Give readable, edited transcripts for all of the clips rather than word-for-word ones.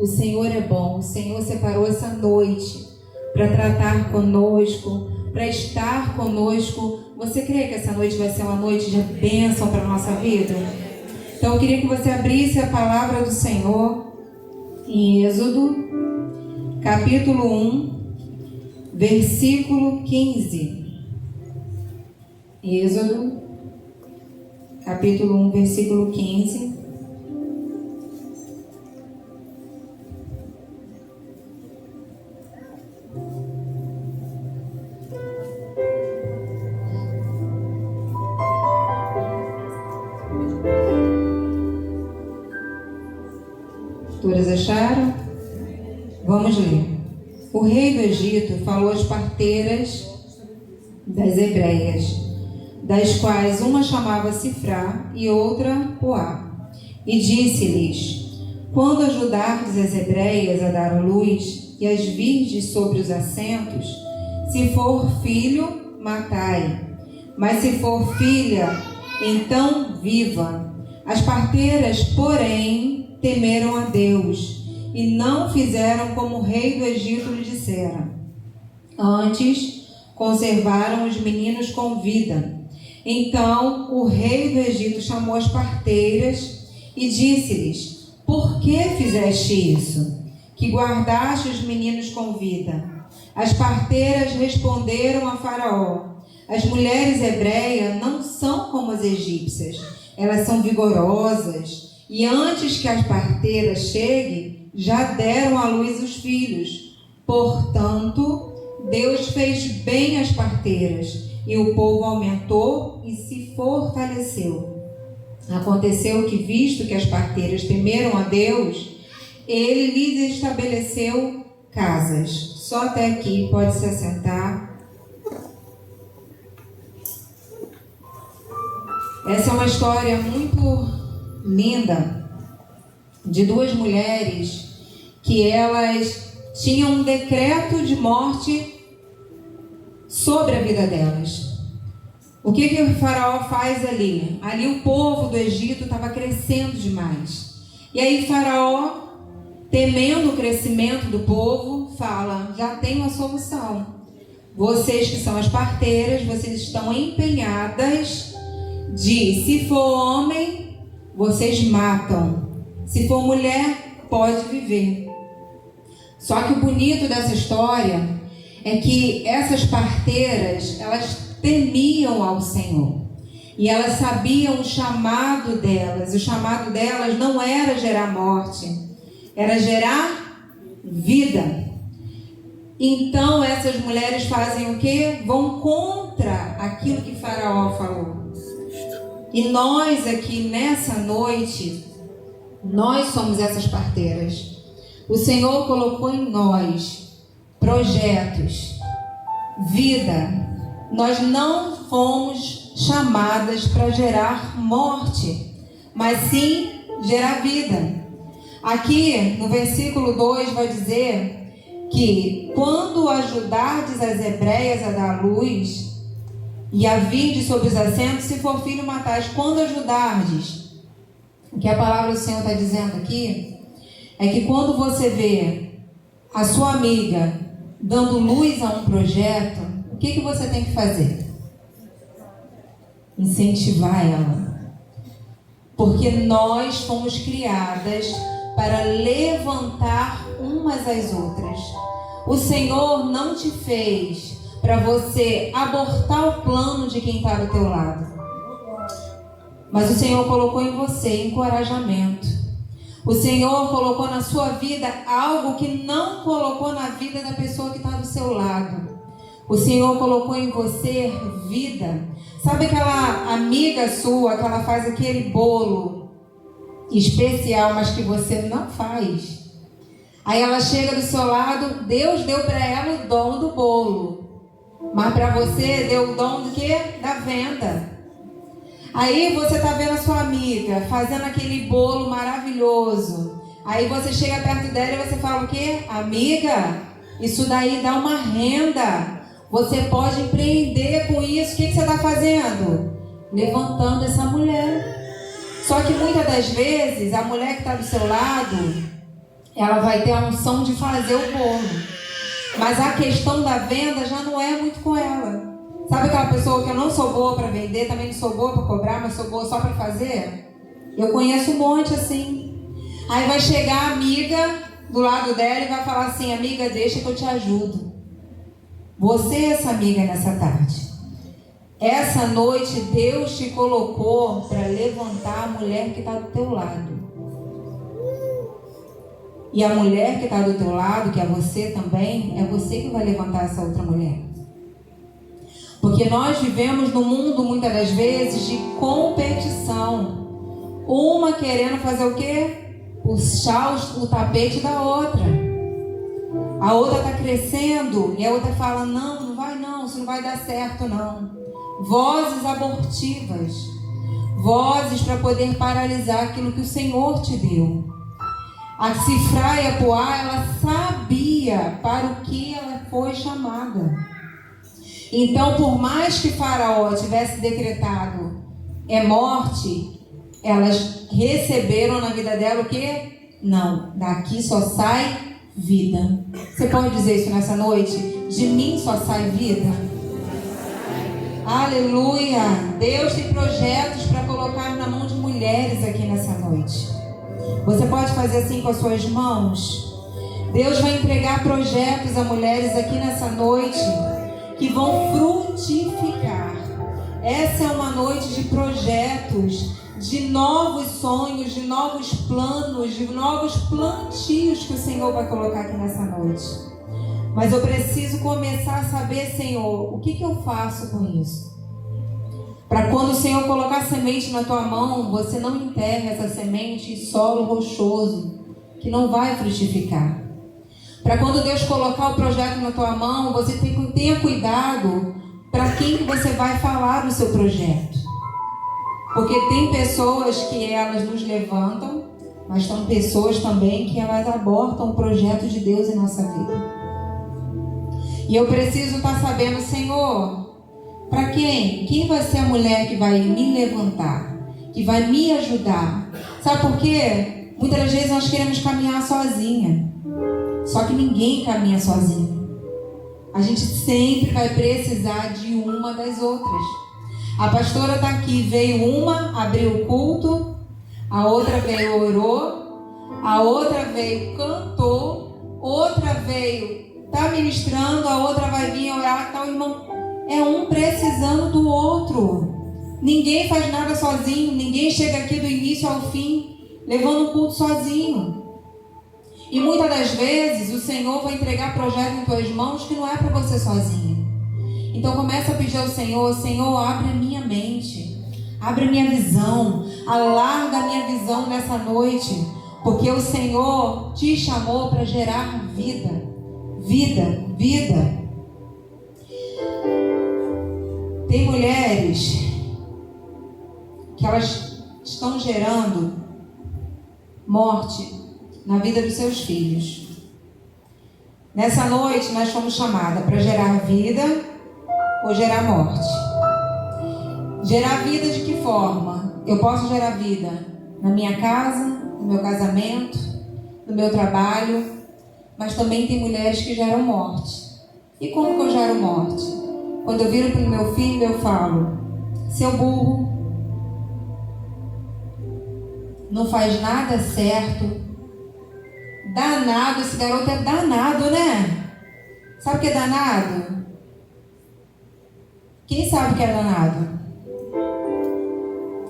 O Senhor é bom, o Senhor separou essa noite para tratar conosco, para estar conosco. Você crê que essa noite vai ser uma noite de bênção para a nossa vida? Então eu queria que você abrisse a palavra do Senhor em Êxodo, capítulo 1, versículo 15. Êxodo, capítulo 1, versículo 15. Todas acharam? Vamos ler. O rei do Egito falou às parteiras das hebreias, das quais uma chamava Sifrá e outra Poá, e disse-lhes: quando ajudardes as hebreias a dar à luz e as virdes sobre os assentos, se for filho, matai, mas se for filha, então viva. As parteiras, porém, temeram a Deus e não fizeram como o rei do Egito lhe dissera. Antes, conservaram os meninos com vida. Então, o rei do Egito chamou as parteiras e disse-lhes: por que fizeste isso, que guardaste os meninos com vida? As parteiras responderam a Faraó: as mulheres hebreias não são como as egípcias, elas são vigorosas, e antes que as parteiras cheguem, já deram à luz os filhos. Portanto, Deus fez bem às parteiras, e o povo aumentou e se fortaleceu. Aconteceu que, visto que as parteiras temeram a Deus, ele lhes estabeleceu casas. Só até aqui, pode se assentar. Essa é uma história muito linda de duas mulheres que elas tinham um decreto de morte sobre a vida delas. O que o faraó faz ali? Ali o povo do Egito estava crescendo demais. E aí faraó, temendo o crescimento do povo, fala: já tenho a solução. Vocês que são as parteiras, vocês estão empenhadas de, se for homem, vocês matam. Se for mulher, pode viver. Só que o bonito dessa história é que essas parteiras, elas temiam ao Senhor. E elas sabiam o chamado delas. O chamado delas não era gerar morte, era gerar vida. Então essas mulheres fazem o quê? Vão contra aquilo que Faraó falou. E nós aqui nessa noite, nós somos essas parteiras. O Senhor colocou em nós projetos, vida. Nós não fomos chamadas para gerar morte, mas sim gerar vida. Aqui no versículo 2 vai dizer que quando ajudardes as hebreias a dar luz e a vinde sobre os assentos, se for filho, matais. Quando ajudardes, o que a palavra do Senhor está dizendo aqui é que quando você vê a sua amiga dando luz a um projeto, o que você tem que fazer? Incentivar ela. Porque nós fomos criadas para levantar umas às outras. O Senhor não te fez para você abortar o plano de quem está do teu lado. Mas o Senhor colocou em você encorajamento. O Senhor colocou na sua vida algo que não colocou na vida da pessoa que está do seu lado. O Senhor colocou em você vida. Sabe aquela amiga sua que ela faz aquele bolo especial, mas que você não faz? Aí ela chega do seu lado, Deus deu para ela o dom do bolo. Mas para você deu o dom do quê? Da venda. Aí você está vendo a sua amiga fazendo aquele bolo maravilhoso. Aí você chega perto dela e você fala o quê? Amiga, isso daí dá uma renda. Você pode empreender com isso. O que você está fazendo? Levantando essa mulher. Só que muitas das vezes a mulher que está do seu lado, ela vai ter a unção de fazer o bolo. Mas a questão da venda já não é muito com ela. Sabe aquela pessoa que eu não sou boa para vender, também não sou boa para cobrar, mas sou boa só para fazer? Eu conheço um monte assim. Aí vai chegar a amiga do lado dela e vai falar assim: amiga, deixa que eu te ajudo. Você é essa amiga nessa tarde. Essa noite Deus te colocou para levantar a mulher que está do teu lado. E a mulher que está do teu lado, que é você também, é você que vai levantar essa outra mulher. Porque nós vivemos num mundo, muitas das vezes, de competição. Uma querendo fazer o quê? Puxar o tapete da outra. A outra está crescendo e a outra fala: não, não vai não, isso não vai dar certo não. Vozes abortivas. Vozes para poder paralisar aquilo que o Senhor te deu. A Cifrá e a Poá, ela sabia para o que ela foi chamada. Então, por mais que Faraó tivesse decretado morte, elas receberam na vida dela o quê? Não, daqui só sai vida. Você pode dizer isso nessa noite? De mim só sai vida? Aleluia! Deus tem projetos para colocar na mão de mulheres aqui nessa noite. Você pode fazer assim com as suas mãos? Deus vai entregar projetos a mulheres aqui nessa noite que vão frutificar. Essa é uma noite de projetos, de novos sonhos, de novos planos, de novos plantios que o Senhor vai colocar aqui nessa noite. Mas eu preciso começar a saber, Senhor, o que eu faço com isso? Para quando o Senhor colocar semente na tua mão, você não enterre essa semente em solo rochoso, que não vai frutificar. Para quando Deus colocar o projeto na tua mão, você tenha cuidado para quem que você vai falar do seu projeto. Porque tem pessoas que elas nos levantam, mas tem pessoas também que elas abortam o projeto de Deus em nossa vida. E eu preciso estar sabendo, Senhor, para quem? Quem vai ser a mulher que vai me levantar? Que vai me ajudar? Sabe por quê? Muitas das vezes nós queremos caminhar sozinha. Só que ninguém caminha sozinho. A gente sempre vai precisar de uma das outras. A pastora está aqui, veio uma, abriu o culto. A outra veio, orou. A outra veio, cantou. Outra veio, está ministrando. A outra vai vir orar, tal, irmão. É um precisando do outro. Ninguém faz nada sozinho. Ninguém chega aqui do início ao fim levando o culto sozinho. E muitas das vezes o Senhor vai entregar projeto em tuas mãos que não é para você sozinho. Então começa a pedir ao Senhor: Senhor, abre a minha mente, abre a minha visão, alarga a minha visão nessa noite, porque o Senhor te chamou para gerar vida, vida, vida. Tem mulheres que elas estão gerando morte na vida dos seus filhos. Nessa noite nós fomos chamadas para gerar vida ou gerar morte. Gerar vida de que forma? Eu posso gerar vida na minha casa, no meu casamento, no meu trabalho, mas também tem mulheres que geram morte. E como que eu gero morte? Quando eu viro para o meu filho, eu falo: seu burro, não faz nada certo, danado, esse garoto é danado, né? Sabe o que é danado? Quem sabe o que é danado?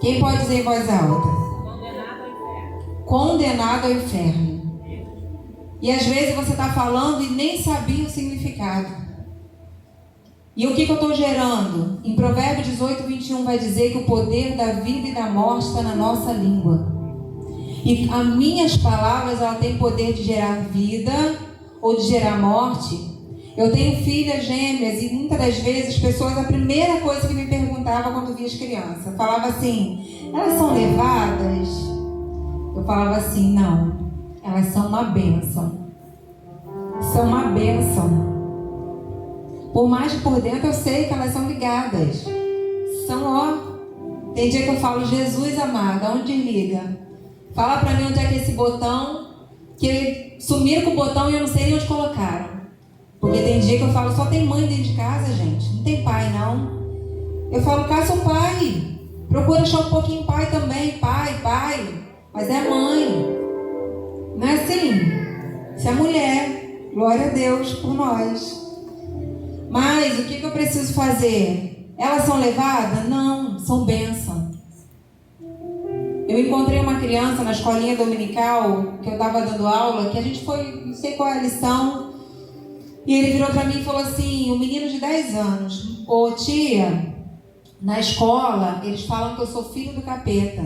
Quem pode dizer em voz alta? Condenado ao inferno. Condenado ao inferno. E às vezes você está falando e nem sabia o significado. E o que eu estou gerando? Em Provérbios 18, 21 vai dizer que o poder da vida e da morte está na nossa língua. E as minhas palavras, ela tem poder de gerar vida ou de gerar morte. Eu tenho filhas gêmeas e muitas das vezes as pessoas, a primeira coisa que me perguntavam quando via as crianças, falava assim: elas são levadas? Eu falava assim: não, elas são uma bênção. São uma bênção. Por mais que por dentro eu sei que elas são ligadas. São, ó. Tem dia que eu falo: Jesus amado, aonde liga? Fala pra mim onde é que é esse botão, que sumiram com o botão e eu não sei nem onde colocaram. Porque tem dia que eu falo, só tem mãe dentro de casa, gente. Não tem pai, não. Eu falo, caça o pai. Procura achar um pouquinho pai também. Pai. Mas é mãe. Não é assim? Isso é mulher. Glória a Deus por nós. Mas o que eu preciso fazer? Elas são levadas? Não, são bênção. Eu encontrei uma criança na escolinha dominical, que eu estava dando aula, que a gente foi, não sei qual é a lição, e ele virou para mim e falou assim, um menino de 10 anos, ô tia, na escola eles falam que eu sou filho do capeta.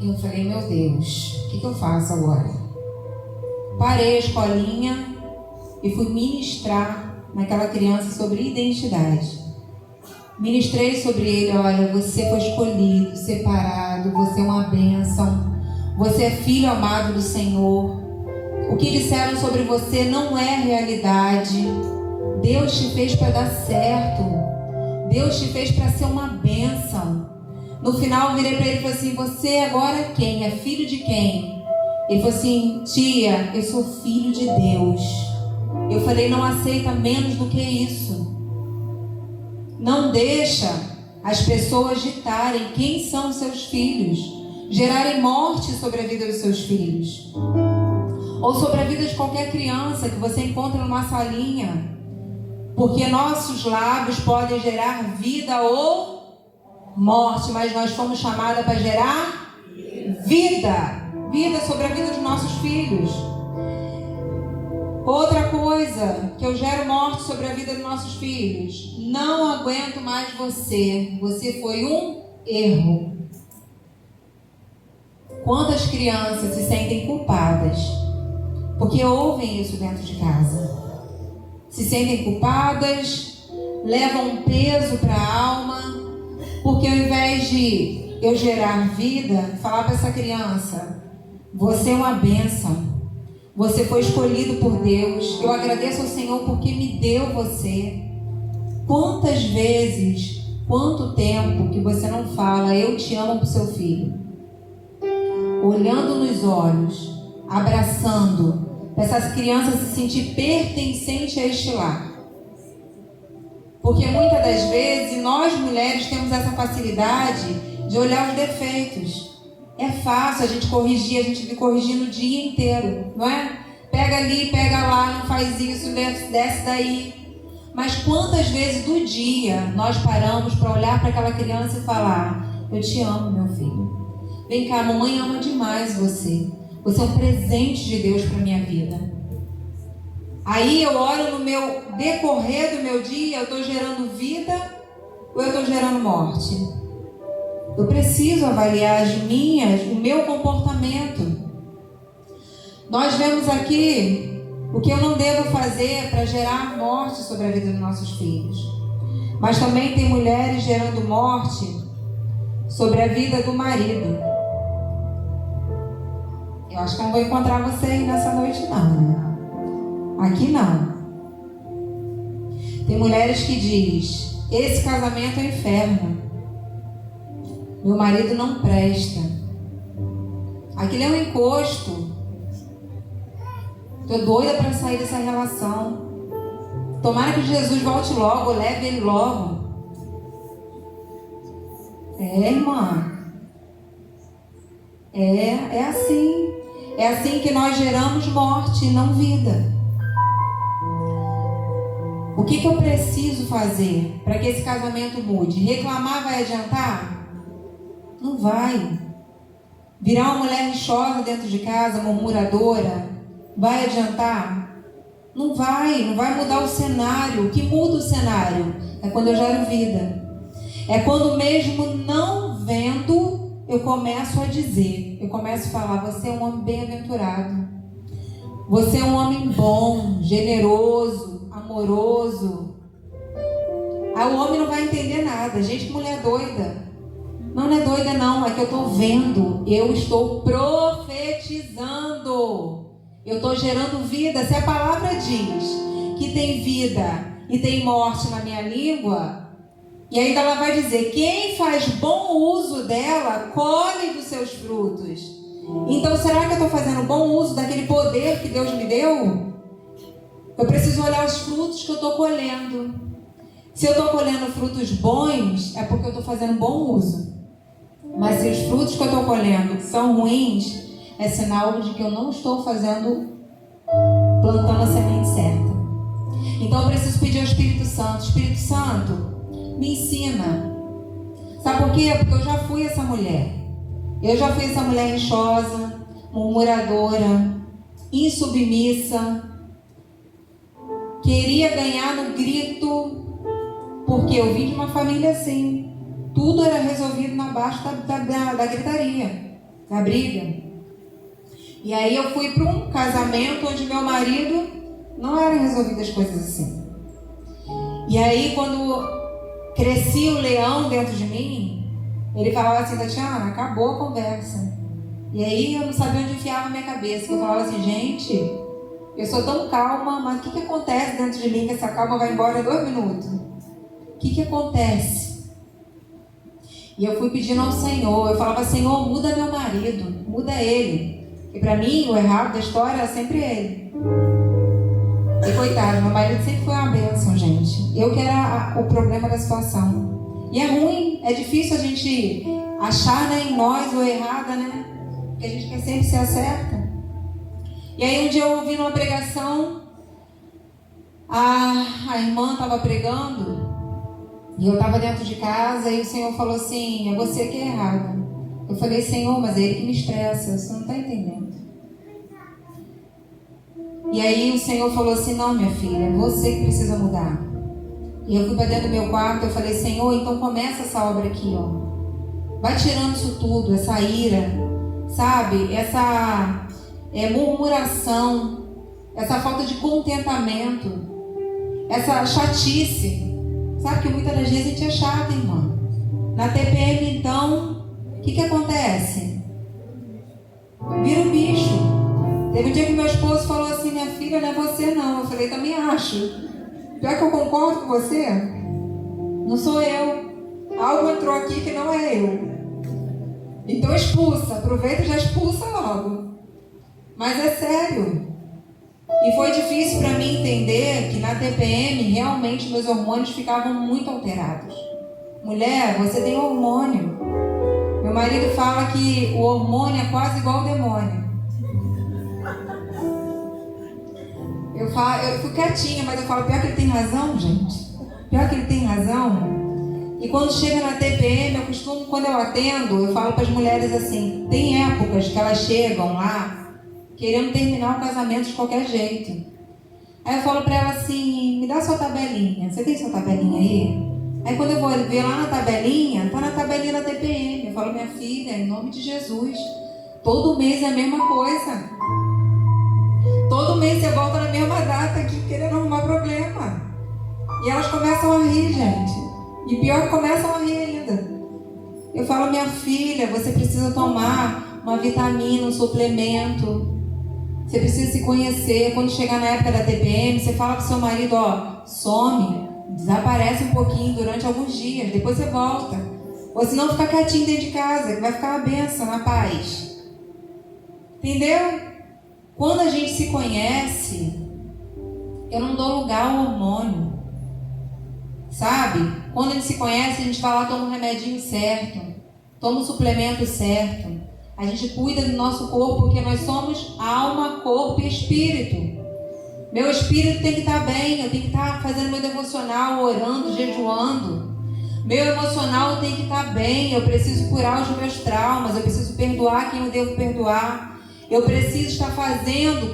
Eu falei, meu Deus, o que eu faço agora? Parei a escolinha e fui ministrar naquela criança sobre identidade. Ministrei sobre ele, olha, você foi escolhido, separado, você é uma bênção, você é filho amado do Senhor. O que disseram sobre você não é realidade. Deus te fez para dar certo. Deus te fez para ser uma bênção. No final eu virei para ele e falei assim, você agora é quem? É filho de quem? Ele falou assim, tia, eu sou filho de Deus. Eu falei, não aceita menos do que isso. Não deixa as pessoas ditarem quem são os seus filhos, gerarem morte sobre a vida dos seus filhos, ou sobre a vida de qualquer criança que você encontra numa salinha, porque nossos lábios podem gerar vida ou morte, mas nós fomos chamadas para gerar vida sobre a vida dos nossos filhos. Outra coisa, que eu gero morte sobre a vida dos nossos filhos. Não aguento mais você. Você foi um erro. Quantas crianças se sentem culpadas? Porque ouvem isso dentro de casa. Se sentem culpadas, levam um peso para a alma. Porque ao invés de eu gerar vida, falar para essa criança, você é uma bênção. Você foi escolhido por Deus. Eu agradeço ao Senhor porque me deu você. Quantas vezes, quanto tempo que você não fala, eu te amo para o seu filho? Olhando nos olhos, abraçando, para essa criança se sentir pertencente a este lar. Porque muitas das vezes, nós mulheres temos essa facilidade de olhar os defeitos. É fácil a gente corrigir, a gente vive corrigindo o dia inteiro, não é? Pega ali, pega lá, não faz isso, desce daí. Mas quantas vezes do dia nós paramos para olhar para aquela criança e falar, eu te amo, meu filho. Vem cá, a mamãe ama demais você. Você é um presente de Deus para a minha vida. Aí eu olho no meu decorrer do meu dia, eu estou gerando vida ou eu estou gerando morte? Eu preciso avaliar o meu comportamento. Nós vemos aqui o que eu não devo fazer para gerar morte sobre a vida dos nossos filhos. Mas também tem mulheres gerando morte sobre a vida do marido. Eu acho que eu não vou encontrar você aí nessa noite não. Aqui não. Tem mulheres que diz, esse casamento é um inferno. Meu marido não presta. Aquilo é um encosto. Estou doida para sair dessa relação. Tomara que Jesus volte logo, leve ele logo. Irmã. É assim. É assim que nós geramos morte e não vida. O que eu preciso fazer para que esse casamento mude? Reclamar vai adiantar? Não vai. Virar uma mulher rixosa dentro de casa, murmuradora, vai adiantar? Não vai mudar o cenário. O que muda o cenário é quando eu gero vida. É quando mesmo não vendo, eu começo a dizer, eu começo a falar, você é um homem bem-aventurado. Você é um homem bom, generoso, amoroso. Aí o homem não vai entender nada. Gente, que mulher doida. Não é doida não, é que eu estou vendo, eu estou profetizando, eu estou gerando vida. Se a palavra diz que tem vida e tem morte na minha língua, e ainda ela vai dizer, quem faz bom uso dela, colhe dos seus frutos. Então, será que eu estou fazendo bom uso daquele poder que Deus me deu? Eu preciso olhar os frutos que eu estou colhendo. Se eu estou colhendo frutos bons, é porque eu estou fazendo bom uso. Mas se os frutos que eu estou colhendo são ruins, é sinal de que eu não estou plantando a semente certa. Então eu preciso pedir ao Espírito Santo: Espírito Santo, me ensina. Sabe por quê? Porque eu já fui essa mulher. Eu já fui essa mulher rixosa, murmuradora, insubmissa. Queria ganhar no grito, porque eu vim de uma família assim. Tudo era resolvido na base da gritaria, da briga. E aí eu fui para um casamento onde meu marido não eram resolvidas as coisas assim. E aí quando crescia o leão dentro de mim, ele falava assim: Tatiana, acabou a conversa. E aí eu não sabia onde enfiava a minha cabeça. Eu falava assim: gente, eu sou tão calma, mas o que acontece dentro de mim que essa calma vai embora em 2 minutos? O que acontece? E eu fui pedindo ao Senhor. Eu falava: Senhor, muda meu marido, muda ele. E para mim, o errado da história era sempre ele. E coitado, meu marido sempre foi uma bênção, gente. Eu que era o problema da situação. E é ruim, é difícil a gente achar, né, em nós o errado, né? Porque a gente quer sempre ser a certa. E aí um dia eu ouvi numa pregação, a irmã estava pregando, e eu estava dentro de casa, e o Senhor falou assim: é você que é errado. Eu falei: Senhor, mas é ele que me estressa, você não está entendendo. E aí o Senhor falou assim: não, minha filha, é você que precisa mudar. E eu fui para dentro do meu quarto, eu falei: Senhor, então começa essa obra aqui, ó. Vai tirando isso tudo, essa ira, sabe? Essa murmuração, essa falta de contentamento, essa chatice. Sabe que muitas das vezes a gente é chata, irmã. Na TPM, então, o que acontece? Vira um bicho. Teve um dia que meu esposo falou assim: minha filha, não é você não. Eu falei: também acho. Pior que eu concordo com você, não sou eu. Algo entrou aqui que não é eu. Então expulsa, aproveita e já expulsa logo. Mas é sério. E foi difícil para mim entender que na TPM realmente meus hormônios ficavam muito alterados. Mulher, você tem hormônio. Meu marido fala que o hormônio é quase igual ao demônio. Eu fico quietinha, mas eu falo: pior que ele tem razão, gente. Pior que ele tem razão. E quando chega na TPM, eu costumo, quando eu atendo, eu falo para as mulheres assim: tem épocas que elas chegam lá querendo terminar o casamento de qualquer jeito. Aí eu falo para ela assim: me dá sua tabelinha. Você tem sua tabelinha aí? Aí quando eu vou ver lá na tabelinha, tá na tabelinha da TPM. Eu falo: minha filha, em nome de Jesus, todo mês é a mesma coisa. Todo mês você volta na mesma data aqui querendo arrumar problema. E elas começam a rir, gente. E pior que começam a rir ainda. Eu falo: minha filha, você precisa tomar uma vitamina, um suplemento. Você precisa se conhecer. Quando chegar na época da TPM, você fala pro seu marido: ó, some, desaparece um pouquinho durante alguns dias, depois você volta. Ou senão fica quietinho dentro de casa, que vai ficar uma benção, na paz. Entendeu? Quando a gente se conhece, eu não dou lugar ao hormônio. Sabe? Quando a gente se conhece, a gente vai lá, toma um remedinho certo, toma um suplemento certo. A gente cuida do nosso corpo, porque nós somos alma, corpo e espírito. Meu espírito tem que estar bem, eu tenho que estar fazendo meu devocional, orando, jejuando. Meu emocional tem que estar bem, eu preciso curar os meus traumas, eu preciso perdoar quem eu devo perdoar. Eu preciso estar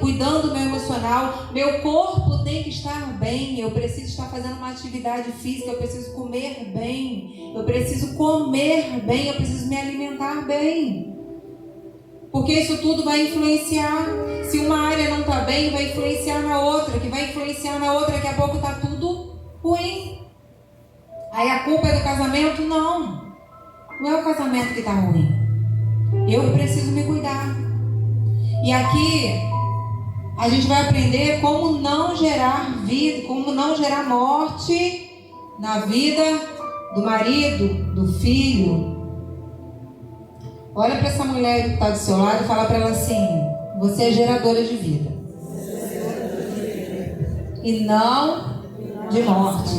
cuidando do meu emocional. Meu corpo tem que estar bem. Eu preciso estar fazendo uma atividade física. Eu preciso comer bem. Eu preciso comer bem. Eu preciso me alimentar bem. Porque isso tudo vai influenciar. Se uma área não está bem, vai influenciar na outra. Que vai influenciar na outra. Daqui a pouco está tudo ruim. Aí a culpa é do casamento? Não. Não é o casamento que está ruim. Eu preciso me cuidar. E aqui a gente vai aprender como não gerar vida, como não gerar morte na vida do marido, do filho. Olha para essa mulher que está do seu lado e fala para ela assim: você é geradora de vida. E não de morte.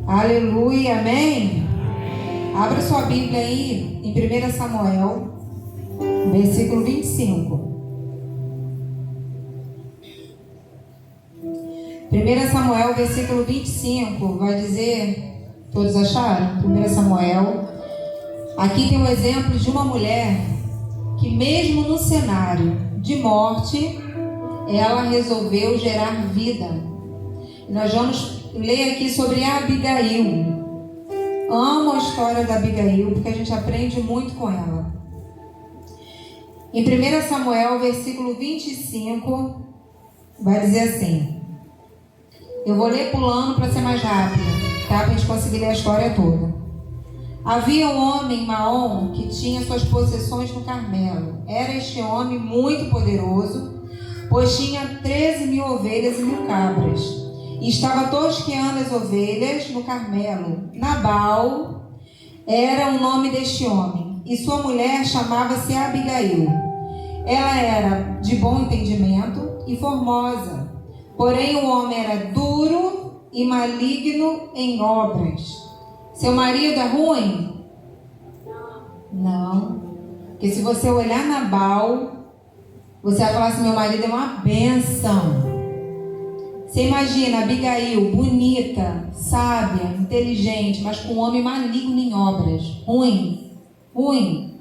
Aleluia, amém? Abra sua Bíblia aí em 1 Samuel, versículo 25. 1 Samuel, versículo 25, vai dizer, todos acharam? 1 Samuel. Aqui tem um exemplo de uma mulher que mesmo no cenário de morte, ela resolveu gerar vida. Nós vamos ler aqui sobre Abigail. Amo a história da Abigail, porque a gente aprende muito com ela. Em 1 Samuel, versículo 25, vai dizer assim. Eu vou ler pulando para ser mais rápido, tá? Para a gente conseguir ler a história toda. Havia um homem, Maom, que tinha suas possessões no Carmelo. Era este homem muito poderoso, pois tinha 13.000 ovelhas e 1.000 cabras. E estava tosqueando as ovelhas no Carmelo. Nabal era o nome deste homem, e sua mulher chamava-se Abigail. Ela era de bom entendimento e formosa. Porém, o homem era duro e maligno em obras. Seu marido é ruim? Não. Porque se você olhar Nabal, você vai falar assim: meu marido é uma bênção. Você imagina Abigail, bonita, sábia, inteligente, mas com um homem maligno em obras. Ruim. Ruim.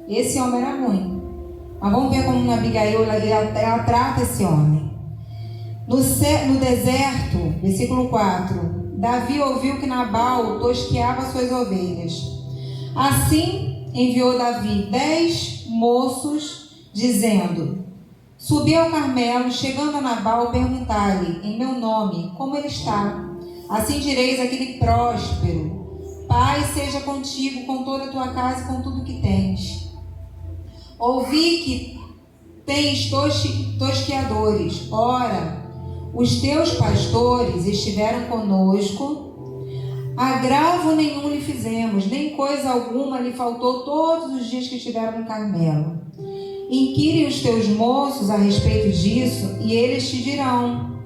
Esse homem era ruim. Mas vamos ver como Abigail ela trata esse homem. No deserto, versículo 4, Davi ouviu que Nabal tosqueava suas ovelhas. Assim enviou Davi 10 moços, dizendo: subi ao Carmelo, chegando a Nabal, perguntar-lhe em meu nome como ele está. Assim direis àquele próspero: Pai seja contigo com toda a tua casa e com tudo que tens. Ouvi que tens tosqueadores. Ora, os teus pastores estiveram conosco, agravo nenhum lhe fizemos, nem coisa alguma lhe faltou todos os dias que estiveram no Carmelo. Inquire os teus moços a respeito disso, e eles te dirão.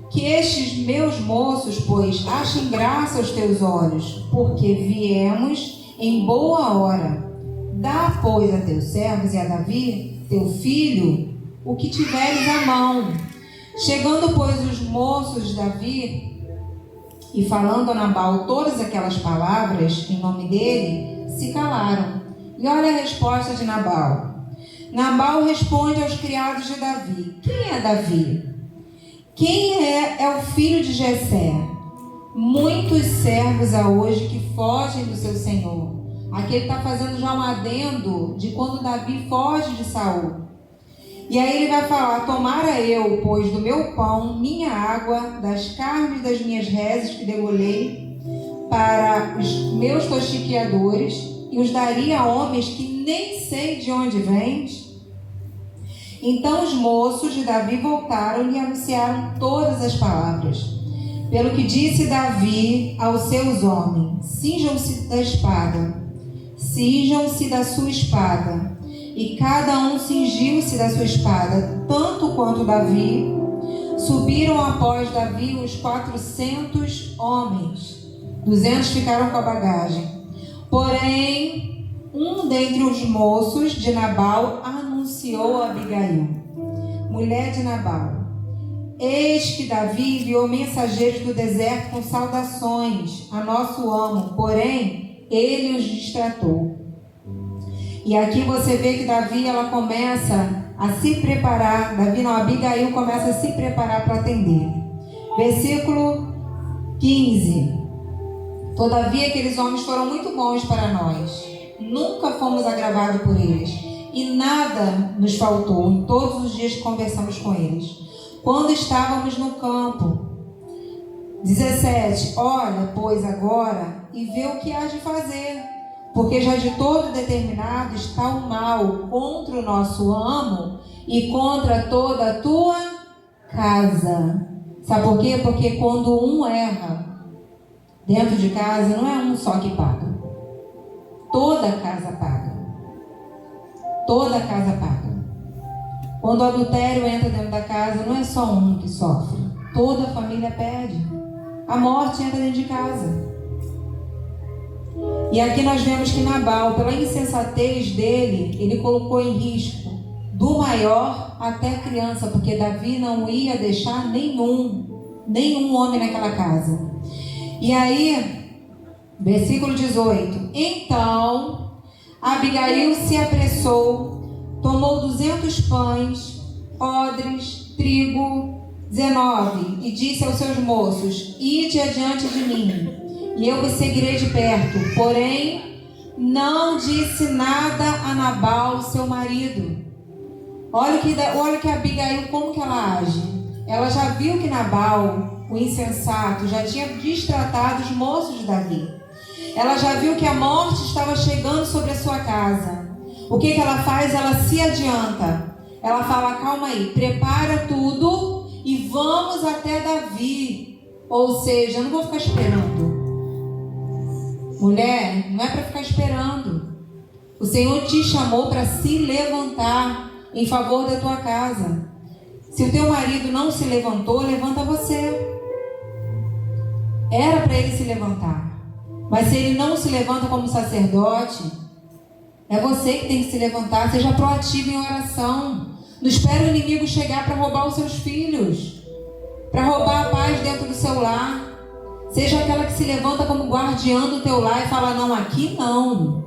Que estes meus moços, pois, achem graça aos teus olhos, porque viemos em boa hora. Dá, pois, a teus servos e a Davi, teu filho, o que tiveres à mão. Chegando, pois, os moços de Davi, e falando a Nabal todas aquelas palavras em nome dele, se calaram. E olha a resposta de Nabal. Nabal responde aos criados de Davi: quem é Davi? Quem é o filho de Jessé? Muitos servos há hoje que fogem do seu senhor. Aqui ele está fazendo já um adendo de quando Davi foge de Saul. E aí ele vai falar: tomara eu, pois, do meu pão, minha água, das carnes das minhas reses que degolhei para os meus tosquiadores, e os daria a homens que nem sei de onde vens. Então os moços de Davi voltaram e anunciaram todas as palavras. Pelo que disse Davi aos seus homens: cinjam-se da espada, cinjam-se da sua espada. E cada um cingiu-se da sua espada, tanto quanto Davi. Subiram após Davi uns 400 homens. 200 ficaram com a bagagem. Porém, um dentre os moços de Nabal anunciou a Abigail, mulher de Nabal: eis que Davi enviou mensageiros do deserto com saudações a nosso amo, porém ele os distratou. E aqui você vê que Davi, ela começa a se preparar. Abigail começa a se preparar para atender. Versículo 15. Todavia aqueles homens foram muito bons para nós. Nunca fomos agravados por eles. E nada nos faltou em todos os dias que conversamos com eles. Quando estávamos no campo. 17. Olha, pois, agora e vê o que há de fazer. Porque já de todo determinado está o mal contra o nosso amo e contra toda a tua casa. Sabe por quê? Porque quando um erra dentro de casa, não é um só que paga. toda casa paga. Toda casa paga. Quando o adultério entra dentro da casa, não é só um que sofre. Toda a família perde. A morte entra dentro de casa. E aqui nós vemos que Nabal, pela insensatez dele, ele colocou em risco do maior até a criança, porque Davi não ia deixar nenhum homem naquela casa. E aí, versículo 18. Então, Abigail se apressou, tomou 200 pães, odres, trigo, 19, e disse aos seus moços: ide adiante de mim, e eu vos seguirei de perto. Porém, não disse nada a Nabal, seu marido. Olha que Abigail, como que ela age. Ela já viu que Nabal, o insensato, já tinha destratado os moços de Davi. Ela já viu que a morte estava chegando sobre a sua casa. O que ela faz? Ela se adianta. Ela fala: calma aí, prepara tudo e vamos até Davi. Ou seja, eu não vou ficar esperando. Mulher, não é para ficar esperando. O Senhor te chamou para se levantar em favor da tua casa. Se o teu marido não se levantou, levanta você. Era para ele se levantar. Mas se ele não se levanta como sacerdote, é você que tem que se levantar. Seja proativo em oração. Não espere o inimigo chegar para roubar os seus filhos, para roubar a paz dentro do seu lar. Seja aquela que se levanta como guardiã do teu lar e fala: não, aqui não.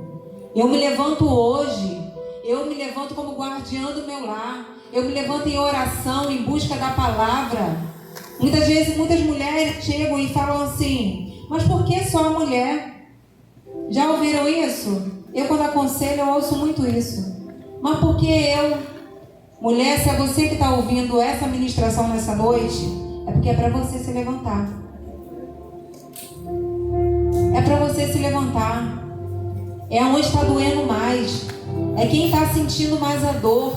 Eu me levanto hoje. Eu me levanto como guardiã do meu lar. Eu me levanto em oração, em busca da palavra. Muitas vezes, muitas mulheres chegam e falam assim: mas por que só a mulher? Já ouviram isso? Eu, quando aconselho, eu ouço muito isso. Mas por que eu? Mulher, se é você que está ouvindo essa ministração nessa noite, é porque é para você se levantar. É para você se levantar. É onde está doendo mais. É quem está sentindo mais a dor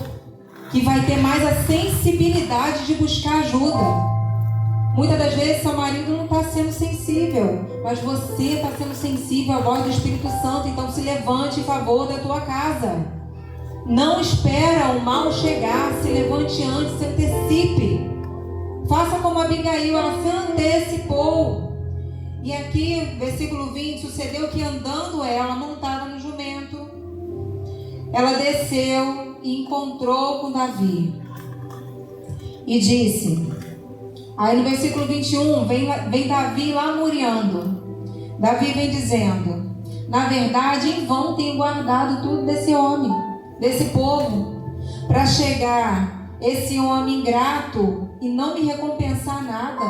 que vai ter mais a sensibilidade de buscar ajuda. Muitas das vezes seu marido não está sendo sensível, mas você está sendo sensível à voz do Espírito Santo. Então se levante em favor da tua casa. Não espera o mal chegar, se levante antes, se antecipe. Faça como Abigail, ela se antecipou. E aqui, versículo 20, sucedeu que andando ela, montada no jumento, ela desceu e encontrou com Davi. E disse, aí no versículo 21, vem Davi lamuriando. Davi vem dizendo: na verdade, em vão tenho guardado tudo desse homem, desse povo, para chegar esse homem ingrato e não me recompensar nada.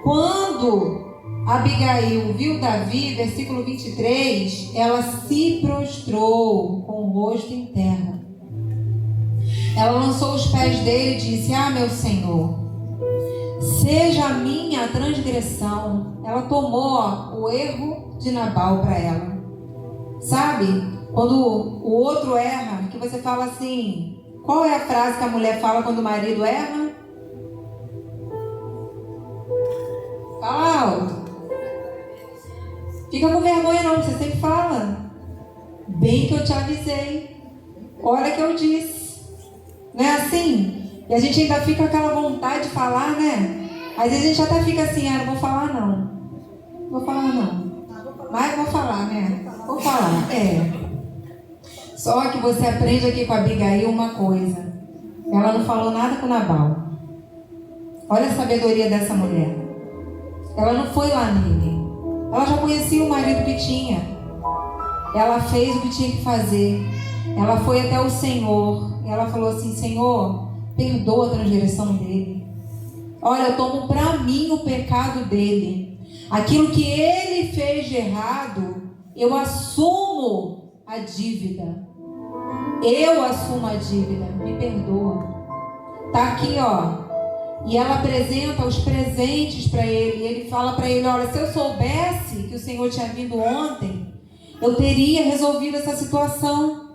Quando Abigail viu Davi, versículo 23, ela se prostrou com o rosto em terra. Ela lançou os pés dele e disse: ah, meu Senhor, seja a minha transgressão. Ela tomou o erro de Nabal para ela. Sabe, quando o outro erra, que você fala assim, qual é a frase que a mulher fala quando o marido erra? Fala alto. Fica com vergonha não, você sempre fala. Bem que eu te avisei. Olha que eu disse. Não é assim? E a gente ainda fica com aquela vontade de falar, né? Às vezes a gente até fica assim: ah, não vou falar não. Vou falar não. Mas vou falar, né? Vou falar, Só que você aprende aqui com a Abigail uma coisa. Ela não falou nada com Nabal. Olha a sabedoria dessa mulher. Ela não foi lá nele. Ela já conhecia o marido que tinha. Ela fez o que tinha que fazer. Ela foi até o Senhor. E ela falou assim: Senhor, perdoa a transgressão dele. Olha, eu tomo para mim o pecado dele. Aquilo que ele fez de errado, eu assumo a dívida. Eu assumo a dívida. Me perdoa. Tá aqui, ó. E ela apresenta os presentes para ele. E ele fala para ele: olha, se eu soubesse que o Senhor tinha vindo ontem, eu teria resolvido essa situação.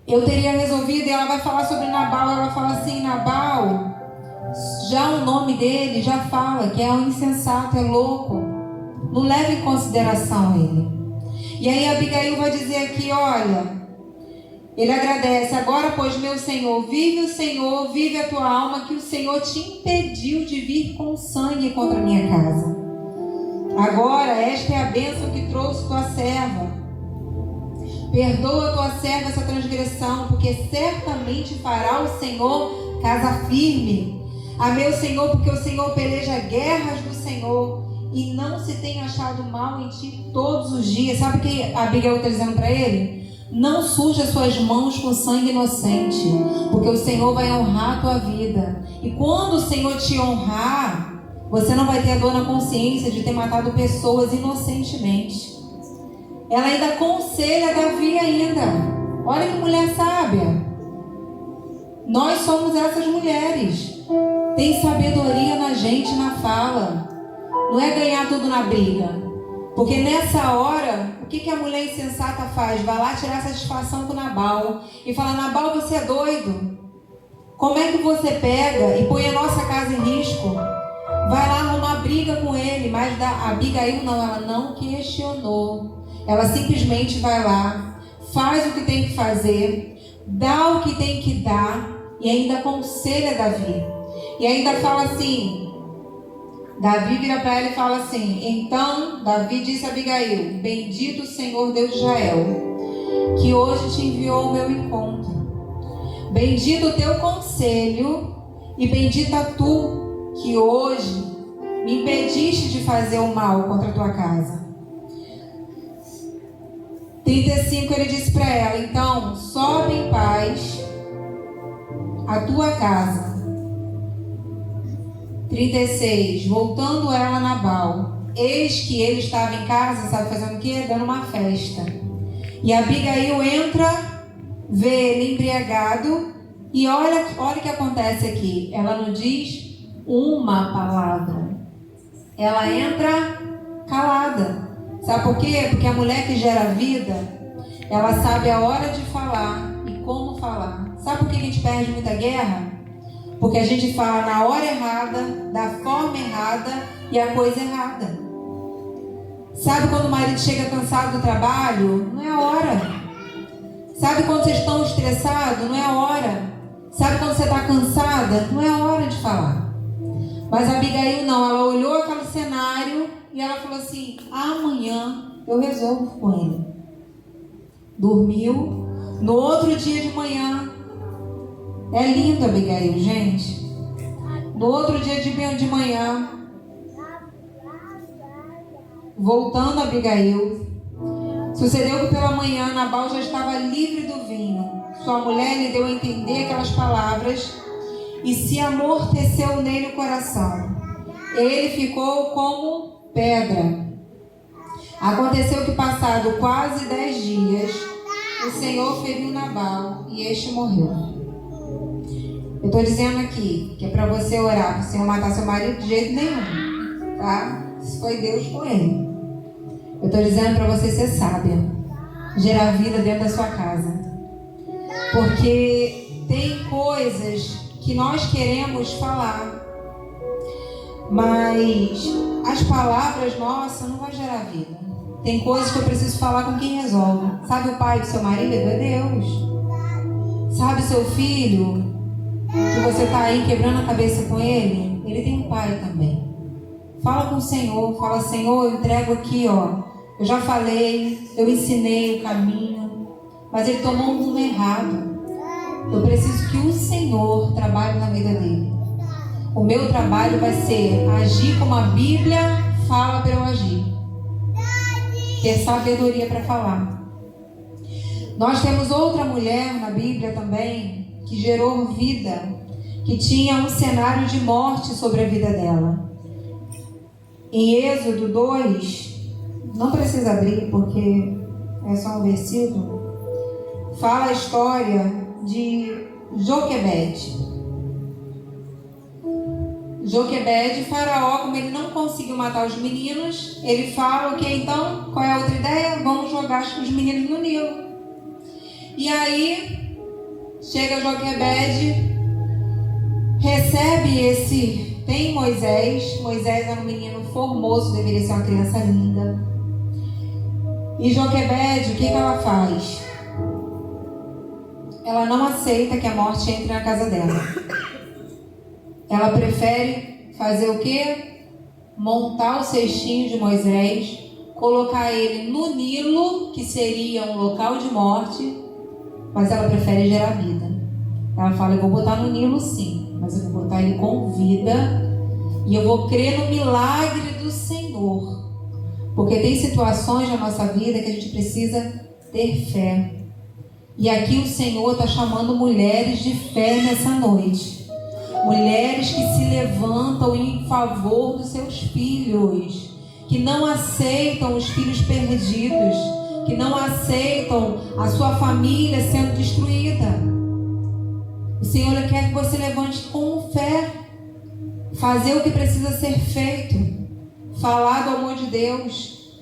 Eu teria resolvido. E ela vai falar sobre Nabal. Ela fala assim: Nabal, já o nome dele já fala que é um insensato, é louco. Não leva em consideração ele. E aí Abigail vai dizer aqui, olha, ele agradece, agora pois meu Senhor, vive a tua alma, que o Senhor te impediu de vir com sangue contra a minha casa. Agora esta é a bênção que trouxe tua serva. Perdoa tua serva essa transgressão, porque certamente fará o Senhor casa firme. A meu Senhor, porque o Senhor peleja guerras do Senhor, e não se tem achado mal em ti todos os dias. Sabe o que Abigail está dizendo para ele? Não suja suas mãos com sangue inocente, porque o Senhor vai honrar a tua vida. E quando o Senhor te honrar, você não vai ter a dor na consciência de ter matado pessoas inocentemente. Ela ainda aconselha Davi ainda. Olha que mulher sábia. Nós somos essas mulheres. Tem sabedoria na gente, na fala. Não é ganhar tudo na briga. Porque nessa hora, o que a mulher insensata faz? Vai lá tirar satisfação com Nabal e fala, Nabal, você é doido? Como é que você pega e põe a nossa casa em risco? Vai lá arrumar briga com ele. Mas a Abigail não, ela não questionou. Ela simplesmente vai lá, faz o que tem que fazer, dá o que tem que dar e ainda aconselha Davi. E ainda fala assim, Davi vira para ela e fala assim, então Davi disse a Abigail, bendito o Senhor Deus de Israel, que hoje te enviou ao meu encontro. Bendito o teu conselho e bendita tu, que hoje me impediste de fazer o mal contra a tua casa. 35, ele disse para ela, então, sobe em paz a tua casa. 36, voltando ela a Nabal, eis que ele estava em casa, sabe fazendo o quê? Dando uma festa. E Abigail entra, vê ele embriagado, e olha o que acontece aqui. Ela não diz uma palavra. Ela entra calada. Sabe por quê? Porque a mulher que gera vida, ela sabe a hora de falar e como falar. Sabe por que a gente perde muita guerra? Porque a gente fala na hora errada, da forma errada e a coisa errada. Sabe quando o marido chega cansado do trabalho? Não é a hora. Sabe quando vocês estão estressados? Não é a hora. Sabe quando você está cansada? Não é a hora de falar. Mas a Abigail não, ela olhou aquele cenário e ela falou assim, amanhã eu resolvo com ele. Dormiu. No outro dia de manhã, é lindo Abigail, gente. No outro dia de manhã, voltando a Abigail, sucedeu que pela manhã Nabal já estava livre do vinho. Sua mulher lhe deu a entender aquelas palavras e se amorteceu nele o coração. Ele ficou como pedra. Aconteceu que passado quase 10 dias, o Senhor feriu Nabal e este morreu. Eu estou dizendo aqui que é para você orar para o Senhor matar seu marido de jeito nenhum, tá? Se foi Deus, foi ele. Eu estou dizendo para você ser sábia, gerar vida dentro da sua casa, porque tem coisas que nós queremos falar, mas as palavras nossas não vão gerar vida. Tem coisas que eu preciso falar com quem resolve. Sabe o pai do seu marido? É Deus. Sabe o seu filho, que você está aí quebrando a cabeça com ele? Ele tem um pai também. Fala com o Senhor. Fala, Senhor, eu entrego aqui, ó. Eu já falei, eu ensinei o caminho, mas ele tomou um rumo errado. Eu preciso que o Senhor trabalhe na vida dele. O meu trabalho vai ser agir como a Bíblia fala para eu agir. Ter sabedoria para falar. Nós temos outra mulher na Bíblia também que gerou vida, que tinha um cenário de morte sobre a vida dela. Em Êxodo 2, não precisa abrir porque é só um versículo, fala a história de Joquebede. Joquebede, Faraó, como ele não conseguiu matar os meninos, ele fala o que então? Qual é a outra ideia? Vamos jogar os meninos no Nilo. E aí, chega Joquebede, recebe esse... Tem Moisés era um menino formoso, deveria ser uma criança linda. E Joquebede, o que ela faz? Ela não aceita que a morte entre na casa dela. Ela prefere fazer o quê? Montar o cestinho de Moisés, colocar ele no Nilo, que seria um local de morte, mas ela prefere gerar vida. Ela fala, eu vou botar no Nilo sim, mas eu vou botar ele com vida e eu vou crer no milagre do Senhor. Porque tem situações na nossa vida que a gente precisa ter fé. E aqui o Senhor está chamando mulheres de fé nessa noite. Mulheres que se levantam em favor dos seus filhos, que não aceitam os filhos perdidos, que não aceitam a sua família sendo destruída. O Senhor quer que você levante com fé, fazer o que precisa ser feito, falar do amor de Deus,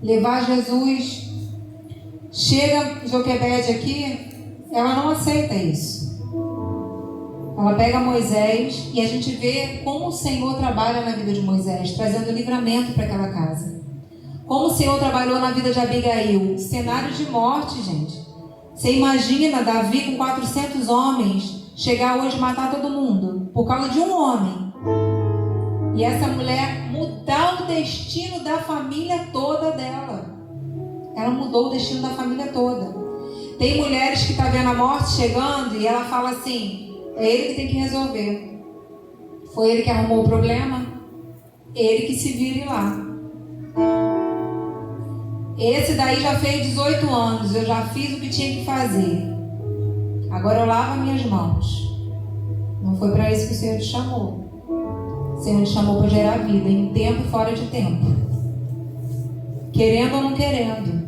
levar Jesus. Chega Joquebede aqui, ela não aceita isso. Ela pega Moisés e a gente vê como o Senhor trabalha na vida de Moisés, trazendo livramento para aquela casa. Como o Senhor trabalhou na vida de Abigail, cenário de morte, gente. Você imagina Davi com 400 homens chegar hoje e matar todo mundo por causa de um homem. E essa mulher mudar o destino da família toda dela. Ela mudou o destino da família toda. Tem mulheres que estão vendo a morte chegando e ela fala assim, é ele que tem que resolver. Foi ele que arrumou o problema, ele que se vire lá. Esse daí já fez 18 anos, eu já fiz o que tinha que fazer. Agora eu lavo as minhas mãos. Não foi para isso que o Senhor te chamou. O Senhor te chamou para gerar vida, em tempo e fora de tempo. Querendo ou não querendo.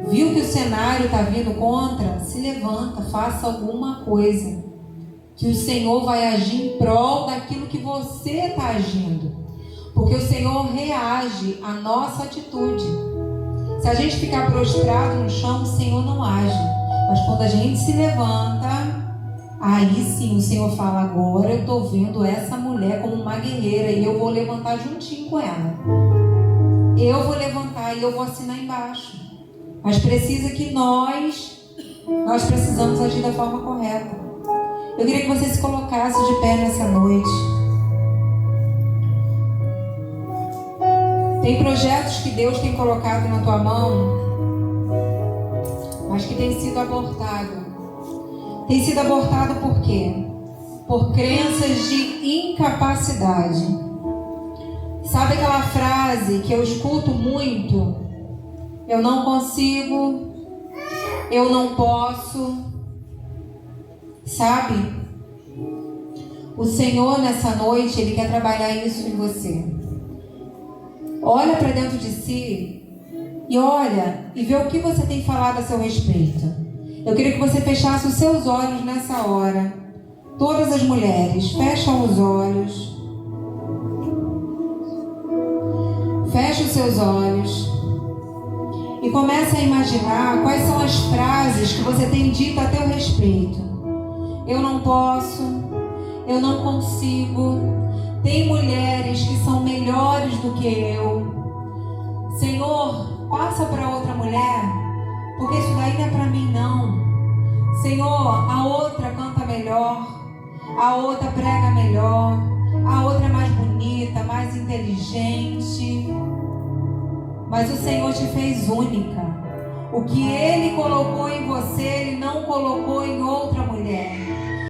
Viu que o cenário está vindo contra? Se levanta, faça alguma coisa. Que o Senhor vai agir em prol daquilo que você está agindo. Porque o Senhor reage à nossa atitude. Se a gente ficar prostrado no chão, o Senhor não age. Mas quando a gente se levanta, aí sim o Senhor fala, agora eu estou vendo essa mulher como uma guerreira e eu vou levantar juntinho com ela. Eu vou levantar e eu vou assinar embaixo. Mas precisa que nós precisamos agir da forma correta. Eu queria que você se colocasse de pé nessa noite. Tem projetos que Deus tem colocado na tua mão, mas que tem sido abortado. Tem sido abortado por quê? Por crenças de incapacidade. Sabe aquela frase que eu escuto muito? Eu não consigo, eu não posso. Sabe? O Senhor nessa noite, Ele quer trabalhar isso em você. Olha para dentro de si e olha e vê o que você tem falado a seu respeito. Eu queria que você fechasse os seus olhos nessa hora. Todas as mulheres, fecham os olhos. Feche os seus olhos. E comece a imaginar quais são as frases que você tem dito a teu respeito. Eu não posso, eu não consigo. Tem mulheres que são melhores do que eu. Senhor, passa para outra mulher, porque isso daí não é para mim não. Senhor, a outra canta melhor, a outra prega melhor, a outra é mais bonita, mais inteligente. Mas o Senhor te fez única. O que Ele colocou em você, Ele não colocou em outra mulher.